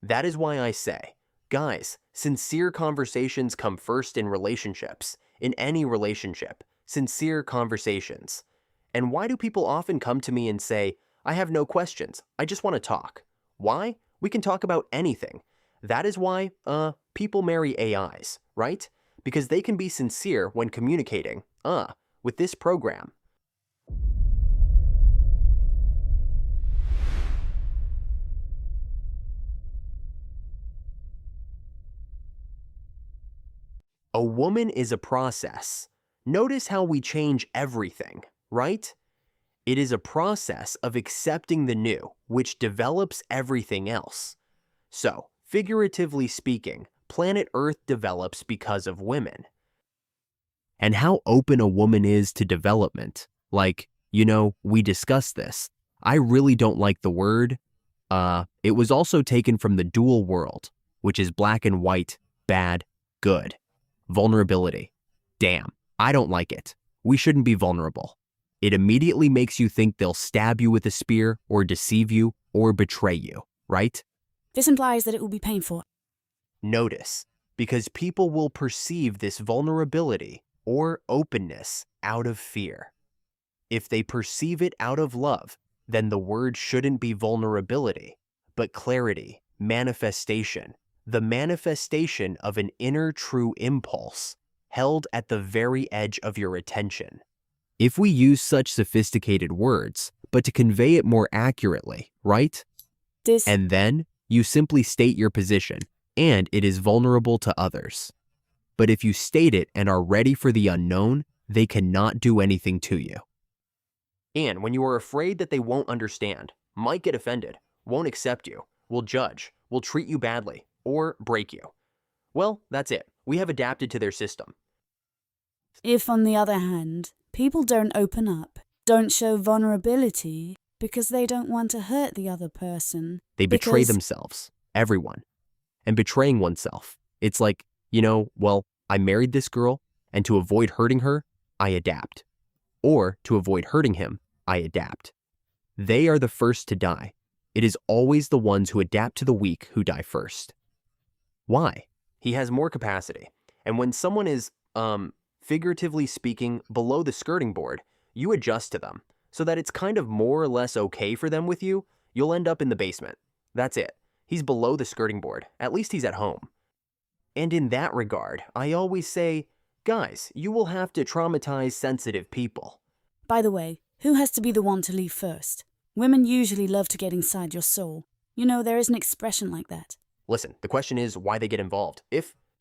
That is why I say, guys, sincere conversations come first in relationships, in any relationship, sincere conversations. And why do people often come to me and say, I have no questions, I just want to talk? Why? We can talk about anything. That is why, people marry AIs, right? Because they can be sincere when communicating, with this program. A woman is a process. Notice how we change everything, right? It is a process of accepting the new, which develops everything else. So, figuratively speaking, planet Earth develops because of women. And how open a woman is to development. Like, we discussed this. I really don't like the word. It was also taken from the dual world, which is black and white, bad, good. Vulnerability. Damn, I don't like it. We shouldn't be vulnerable. It immediately makes you think they'll stab you with a spear or deceive you or betray you, right? This implies that it will be painful. Notice, because people will perceive this vulnerability or openness out of fear. If they perceive it out of love, then the word shouldn't be vulnerability, but clarity, manifestation, the manifestation of an inner true impulse held at the very edge of your attention. If we use such sophisticated words, but to convey it more accurately, right? And then you simply state your position, and it is vulnerable to others. But if you state it and are ready for the unknown, they cannot do anything to you. And when you are afraid that they won't understand, might get offended, won't accept you, will judge, will treat you badly, or break you, well, that's it. We have adapted to their system. If, on the other hand, people don't open up, don't show vulnerability because they don't want to hurt the other person. They betray themselves, everyone. And betraying oneself, it's like, I married this girl, and to avoid hurting her, I adapt. Or to avoid hurting him, I adapt. They are the first to die. It is always the ones who adapt to the weak who die first. Why? He has more capacity. And when someone is, figuratively speaking, below the skirting board, you adjust to them so that it's kind of more or less okay for them with you. You'll end up in the basement. That's it. He's below the skirting board. At least he's at home. And in that regard, I always say, guys, you will have to traumatize sensitive people. By the way, who has to be the one to leave first? Women usually love to get inside your soul. There is an expression like that. Listen, the question is why they get involved.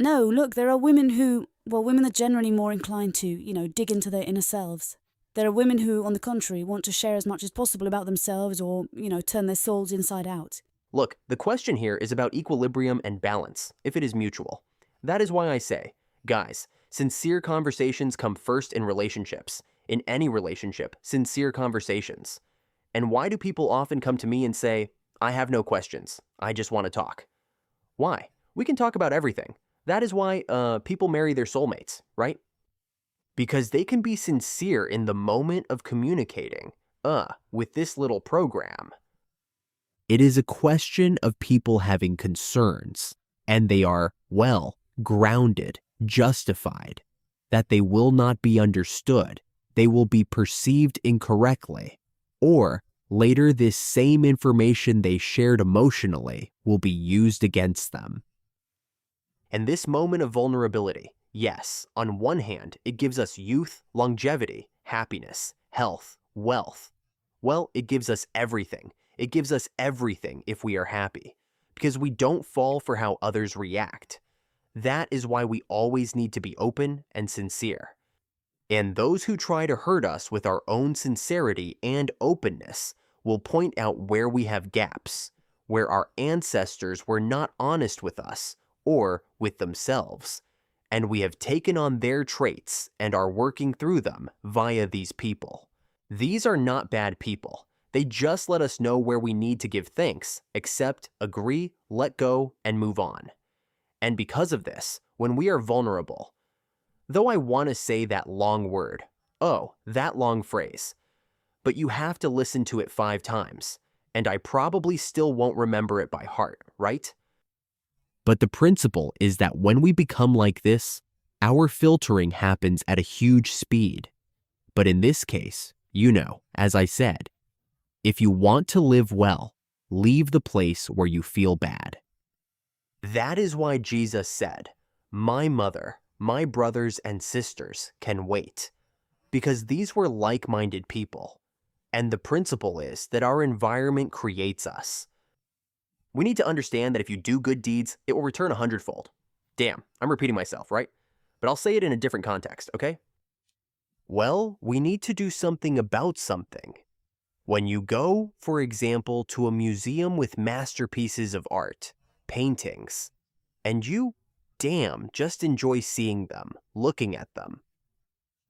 No, look, there are women women are generally more inclined to, dig into their inner selves. There are women who, on the contrary, want to share as much as possible about themselves or, turn their souls inside out. Look, the question here is about equilibrium and balance, if it is mutual. That is why I say, guys, sincere conversations come first in relationships. In any relationship, sincere conversations. And why do people often come to me and say, I have no questions, I just want to talk? Why? We can talk about everything. That is why people marry their soulmates, right? Because they can be sincere in the moment of communicating, with this little program. It is a question of people having concerns, and they are, grounded, justified, that they will not be understood, they will be perceived incorrectly, or later this same information they shared emotionally will be used against them. And this moment of vulnerability, yes, on one hand, it gives us youth, longevity, happiness, health, wealth. Well, it gives us everything. It gives us everything if we are happy, because we don't fall for how others react. That is why we always need to be open and sincere. And those who try to hurt us with our own sincerity and openness will point out where we have gaps, where our ancestors were not honest with us or with themselves, and we have taken on their traits and are working through them via these people. These are not bad people. They just let us know where we need to give thanks, accept, agree, let go, and move on. And because of this, when we are vulnerable, though I want to say that long word, that long phrase, but you have to listen to it 5 times, and I probably still won't remember it by heart, right? But the principle is that when we become like this, our filtering happens at a huge speed. But in this case, as I said, if you want to live well, leave the place where you feel bad. That is why Jesus said, "My mother, my brothers and sisters can wait," because these were like-minded people. And the principle is that our environment creates us. We need to understand that if you do good deeds, it will return 100-fold. Damn, I'm repeating myself, right? But I'll say it in a different context, okay? Well, we need to do something about something. When you go, for example, to a museum with masterpieces of art, paintings, and you, just enjoy seeing them, looking at them,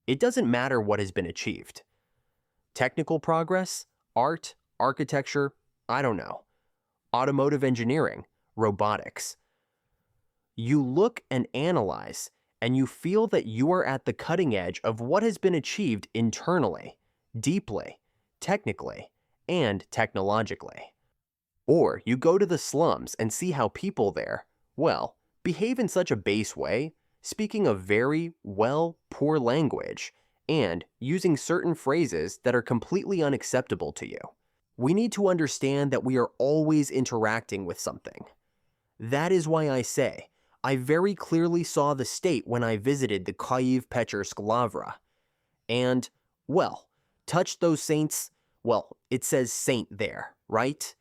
it doesn't matter what has been achieved. Technical progress, art, architecture, I don't know. Automotive engineering, robotics. You look and analyze, and you feel that you are at the cutting edge of what has been achieved internally, deeply, technically, and technologically. Or you go to the slums and see how people there, behave in such a base way, speaking a very, poor language, and using certain phrases that are completely unacceptable to you. We need to understand that we are always interacting with something. That is why I say, I very clearly saw the state when I visited the Kyiv Pechersk Lavra. And, touched those saints, it says saint there, right?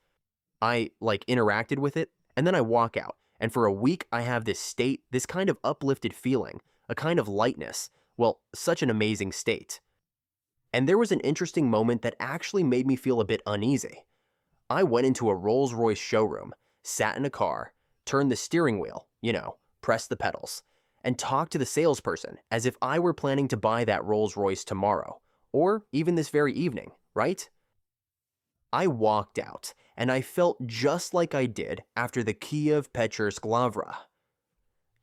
I, interacted with it, and then I walk out, and for a week I have this state, this kind of uplifted feeling, a kind of lightness, such an amazing state. And there was an interesting moment that actually made me feel a bit uneasy. I went into a Rolls-Royce showroom, sat in a car, turned the steering wheel, pressed the pedals, and talked to the salesperson as if I were planning to buy that Rolls-Royce tomorrow, or even this very evening, right? I walked out, and I felt just like I did after the Kyiv Pechersk Lavra.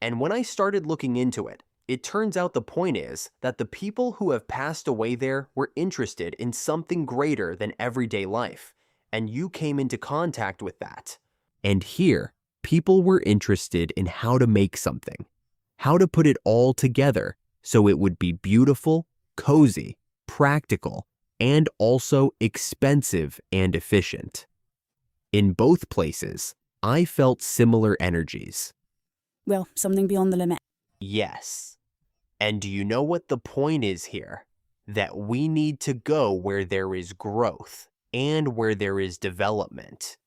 And when I started looking into it, it turns out the point is that the people who have passed away there were interested in something greater than everyday life, and you came into contact with that. And here, people were interested in how to make something, how to put it all together so it would be beautiful, cozy, practical, and also expensive and efficient. In both places, I felt similar energies. Well, something beyond the limit. Yes. And do you know what the point is here? That we need to go where there is growth and where there is development.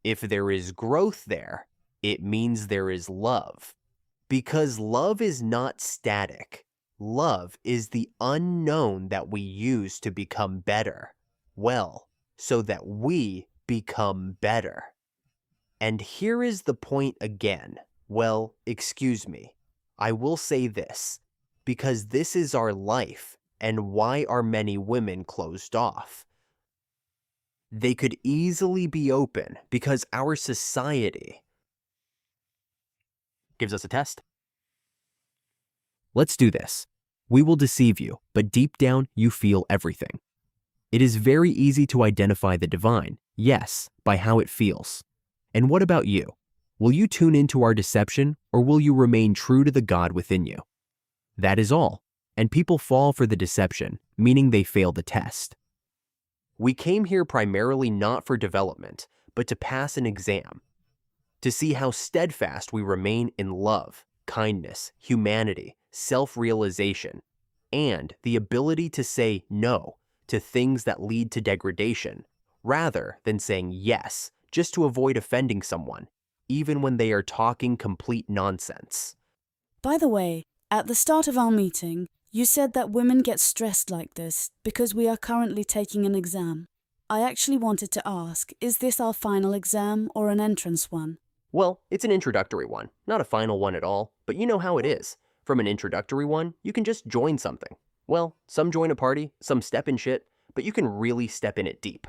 If there is growth there, it means there is love. Because love is not static. Love is the unknown that we use to become better. So that we become better. And here is the point again. Excuse me. I will say this, because this is our life, and why are many women closed off? They could easily be open because our society gives us a test. Let's do this. We will deceive you, but deep down you feel everything. It is very easy to identify the divine, yes, by how it feels. And what about you? Will you tune into our deception, or will you remain true to the God within you? That is all, and people fall for the deception, meaning they fail the test. We came here primarily not for development, but to pass an exam, to see how steadfast we remain in love, kindness, humanity, self-realization, and the ability to say no to things that lead to degradation, rather than saying yes just to avoid offending someone, even when they are talking complete nonsense. By the way, at the start of our meeting, you said that women get stressed like this because we are currently taking an exam. I actually wanted to ask, is this our final exam or an entrance one? It's an introductory one, not a final one at all, but you know how it is. From an introductory one, you can just join something. Some join a party, some step in shit, but you can really step in it deep.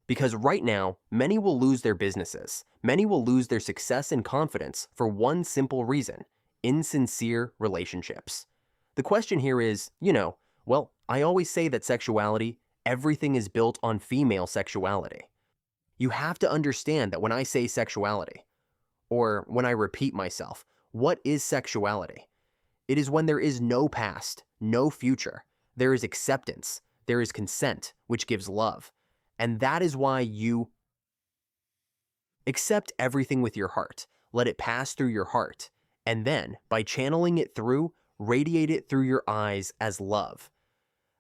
Because right now, many will lose their businesses. Many will lose their success and confidence for one simple reason: insincere relationships. The question here is, I always say that sexuality, everything is built on female sexuality. You have to understand that when I say sexuality, Or when I repeat myself, what is sexuality? It is when there is no past, no future. There is acceptance. There is consent, which gives love. And that is why you accept everything with your heart. Let it pass through your heart. And then, by channeling it through, radiate it through your eyes as love.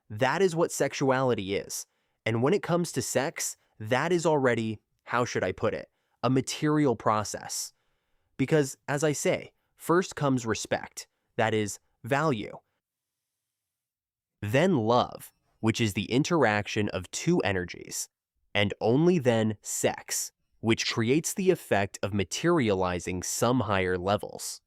That is what sexuality is. And when it comes to sex, that is already, how should I put it, a material process. Because, as I say, first comes respect, that is, value. Then love, which is the interaction of two energies. And only then sex, which creates the effect of materializing some higher levels.